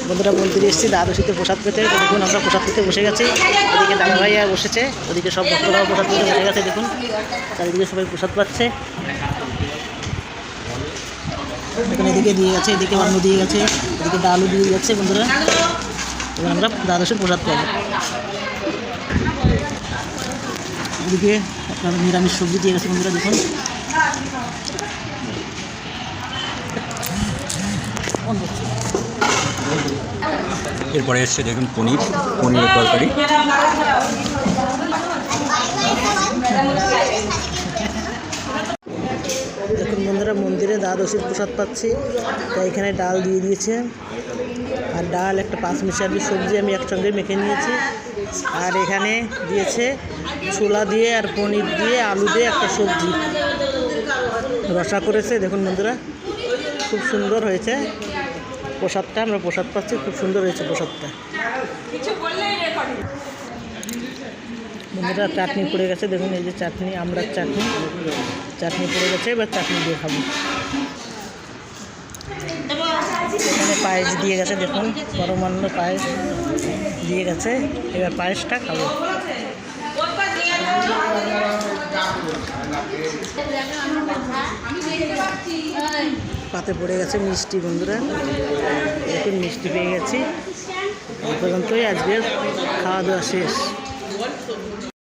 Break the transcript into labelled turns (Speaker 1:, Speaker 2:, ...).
Speaker 1: বন্ধুরা মন্দিরে এসেছি দ্বাদশীতে প্রসাদ পেতে। দেখুন আমরা প্রসাদ পেতে বসে গেছি। ওদিকে দাদা ভাইয়া বসেছে, ওদিকে সব ভক্তরাও প্রসাদ পেতে বসে গেছে। দেখুন চারিদিকে সবাই প্রসাদ পাচ্ছে। দেখুন এদিকে দিয়ে গেছে, এদিকে অন্ন দিয়ে গেছে, এদিকে ডালও দিয়ে যাচ্ছে। বন্ধুরা এবার আমরা দ্বাদশীর প্রসাদ পাবো। এদিকে আপনার নিরামিষ সবজি দিয়ে গেছে। বন্ধুরা দেখুন
Speaker 2: এরপরে এসছে দেখুন পনিরের তরকারি।
Speaker 1: দেখুন বন্ধুরা মন্দিরে দ্বাদশীর প্রসাদ পাচ্ছি। তাই এখানে ডাল দিয়ে দিয়েছে, আর ডাল একটা পাঁচমিশালি সবজি আমি একসঙ্গে মেখে নিয়েছি। আর এখানে দিয়েছে ছোলা দিয়ে আর পনির দিয়ে আলু দিয়ে একটা সবজি রসা করেছে। দেখুন বন্ধুরা খুব সুন্দর হয়েছে প্রসাদটা। আমরা প্রসাদ পাচ্ছি, খুব সুন্দর হয়েছে প্রসাদটা। বন্ধুরা চাটনি পড়ে গেছে। দেখুন এই যে চাটনি, আমড়ার চাটনি পড়ে গেছে। এবার চাটনি দিয়ে খাবো। এখানে পায়েস দিয়ে গেছে। দেখুন পরমান্ন পায়েস দিয়ে গেছে। এবার পায়েসটা খাবো। পাতে পড়ে গেছে মিষ্টি। বন্ধুরা দেখুন মিষ্টি পেয়ে গেছি। এই পর্যন্তই আজকের খাওয়া দাওয়া শেষ।